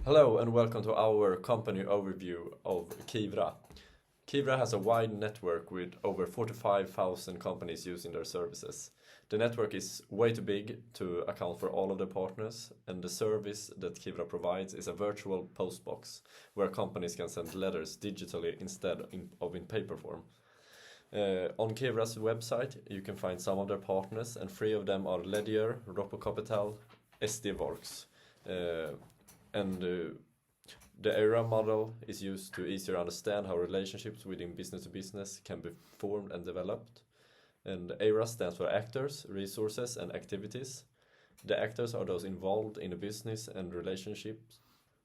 Hello and welcome to our company overview of Kivra. Kivra has a wide network with over 45,000 companies using their services. The network is way too big to account for all of the partners, and the service that Kivra provides is a virtual postbox where companies can send letters digitally instead of in paper form. On Kivra's website you can find some of their partners, and three of them are Ledger, Ropocapital, SD-Works. The ERA model is used to easier understand how relationships within business to business can be formed and developed. And ERA stands for actors, resources and activities. The actors are those involved in a business and relationships.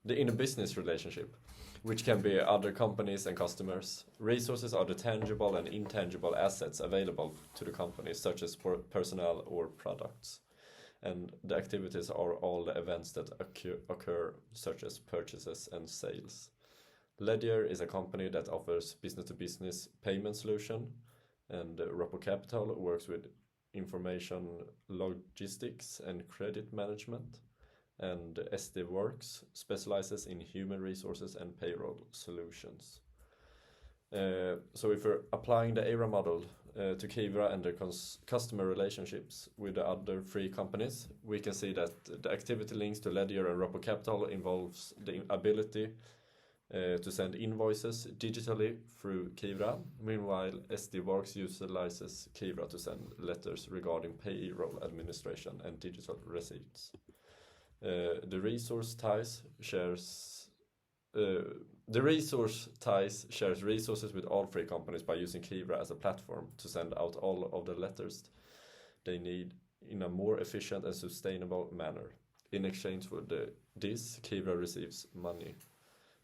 In a business relationship, which can be other companies and customers. Resources are the tangible and intangible assets available to the company, such as personnel or products. And the activities are all the events that occur, such as purchases and sales. Ledger is a company that offers business-to-business payment solution, and Ropocapital works with information logistics and credit management, and SD Works specializes in human resources and payroll solutions. So if we're applying the ERA model to Kivra and their customer relationships with the other three companies, we can see that the activity links to Ledger and Ropocapital involves the ability to send invoices digitally through Kivra. Meanwhile, SD Works utilizes Kivra to send letters regarding payroll administration and digital receipts. The resource ties shares resources with all three companies by using Kivra as a platform to send out all of the letters they need in a more efficient and sustainable manner. In exchange for this, Kivra receives money.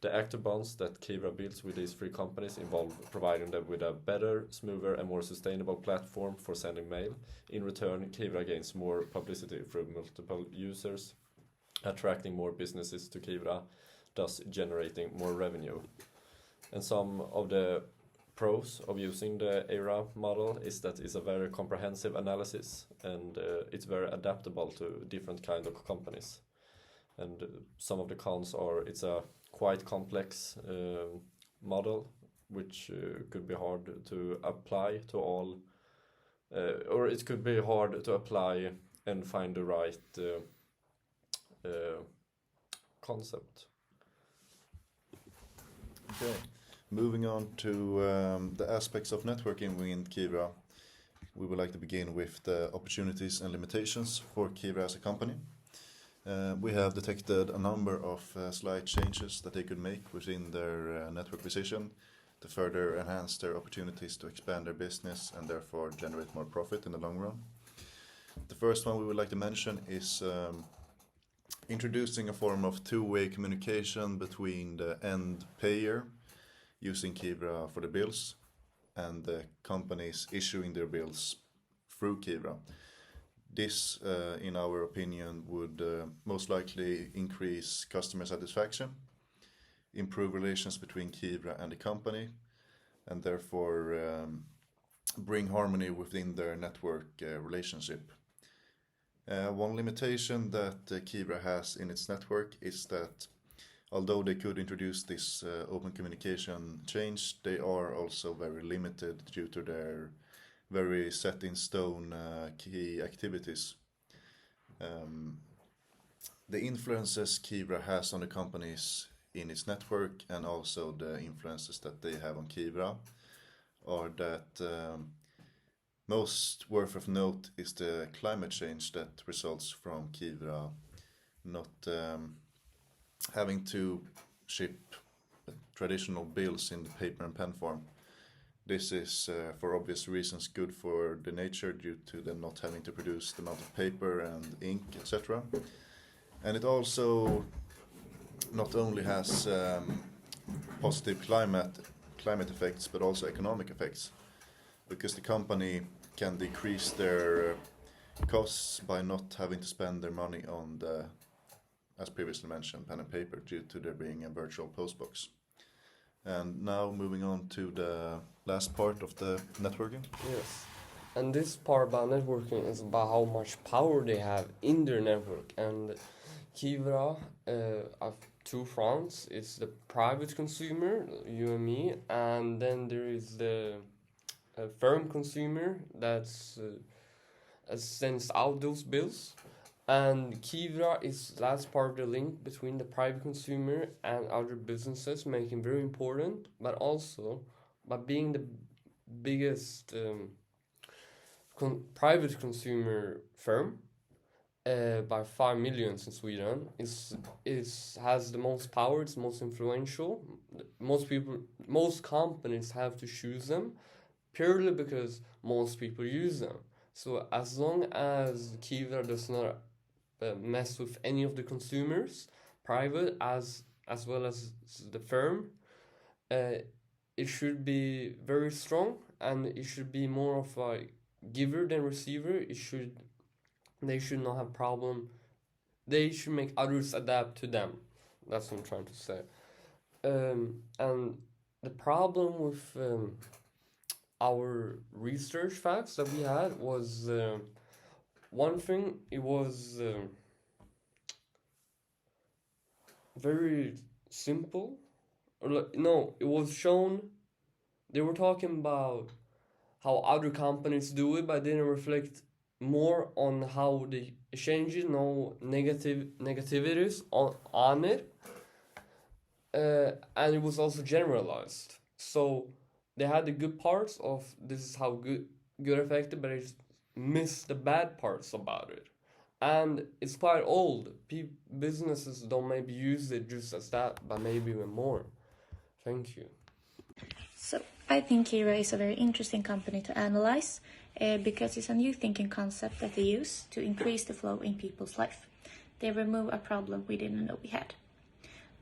The active bonds that Kivra builds with these three companies involve providing them with a better, smoother and more sustainable platform for sending mail. In return, Kivra gains more publicity through multiple users, attracting more businesses to Kivra, thus generating more revenue. And some of the pros of using the ERA model is that it's a very comprehensive analysis, and it's very adaptable to different kind of companies. And some of the cons are it's a quite complex model, which could be hard to apply to all, or it could be hard to apply and find the right concept. Okay, moving on to the aspects of networking within Kivra. We would like to begin with the opportunities and limitations for Kivra as a company. We have detected a number of slight changes that they could make within their network position to further enhance their opportunities to expand their business and therefore generate more profit in the long run. The first one we would like to mention is introducing a form of two-way communication between the end payer using Kivra for the bills and the companies issuing their bills through Kivra. This, in our opinion, would most likely increase customer satisfaction, improve relations between Kivra and the company, and therefore bring harmony within their network relationship. One limitation that Kivra has in its network is that although they could introduce this open communication change, they are also very limited due to their very set in stone key activities. The influences Kivra has on the companies in its network and also the influences that they have on Kivra are that most worth of note is the climate change that results from Kivra not having to ship traditional bills in the paper and pen form. This is, for obvious reasons, good for the nature due to them not having to produce the amount of paper and ink, etc. And it also not only has positive climate effects, but also economic effects, because the company can decrease their costs by not having to spend their money on the, as previously mentioned, pen and paper due to there being a virtual postbox. And now moving on to the last part of the networking. Yes. And this part about networking is about how much power they have in their network. And kivra have two fronts. It's the private consumer, you and me, and then there is the firm consumer that's sends out those bills. And kivra is last part of the link between the private consumer and other businesses, making very important, but also by being the biggest private consumer firm by 5 millions in Sweden, is has the most power. It's most influential. Most companies have to choose them purely because most people use them. So as long as kivra does not mess with any of the consumers, private as well as the firm, it should be very strong, and it should be more of a giver than receiver. They should not have problem. They should make others adapt to them. That's what I'm trying to say. And the problem with our research facts that we had was one thing. It was very simple. No, it was shown. They were talking about how other companies do it, but didn't reflect more on how the changes, no negativities on it, and it was also generalized. So they had the good parts of this is how good affected, but it missed the bad parts about it. And it's quite old. Businesses don't maybe use it just as that, but maybe even more. Thank you. So I think kivra is a very interesting company to analyze because it's a new thinking concept that they use to increase the flow in people's life. They remove a problem we didn't know we had.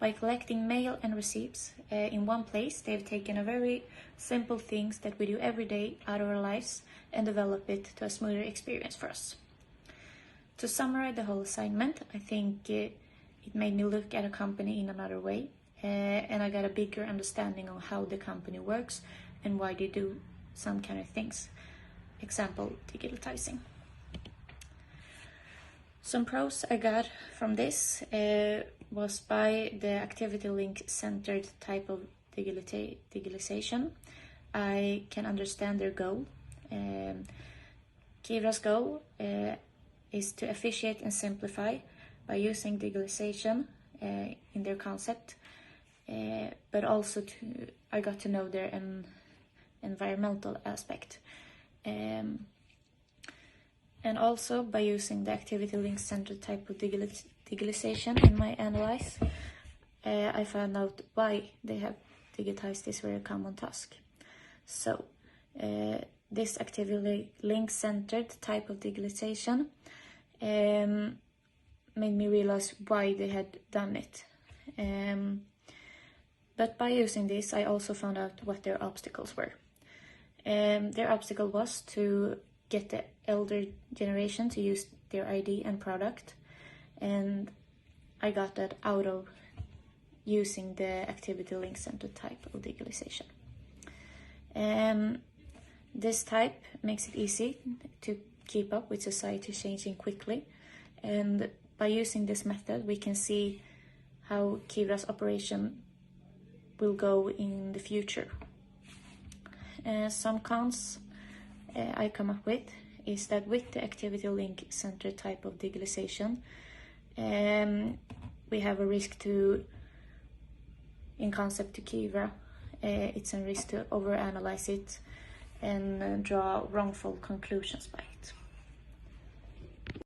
By collecting mail and receipts in one place, they've taken a very simple things that we do every day out of our lives and develop it to a smoother experience for us. To summarize the whole assignment, I think it made me look at a company in another way, and I got a bigger understanding of how the company works and why they do some kind of things. Example, digitalizing. Some pros I got from this was by the activity link centered type of digitalization. I can understand their goal. Kivra's goal is to efficiate and simplify by using digitalization in their concept, but also I got to know their environmental aspect. And also by using the activity link centered type of digitalization in my analysis, I found out why they have digitized this very common task. So this activity link centered type of digitalization made me realize why they had done it. But by using this, I also found out what their obstacles were. Their obstacle was to get the elder generation to use their ID and product, and I got that out of using the activity link centered type of digitalization. This type makes it easy to keep up with society changing quickly, and by using this method we can see how Kivra's operation will go in the future. Some cons I come up with is that with the activity link centered type of digitalization, we have a risk to, in concept to Kivra, it's a risk to overanalyze it and draw wrongful conclusions by it.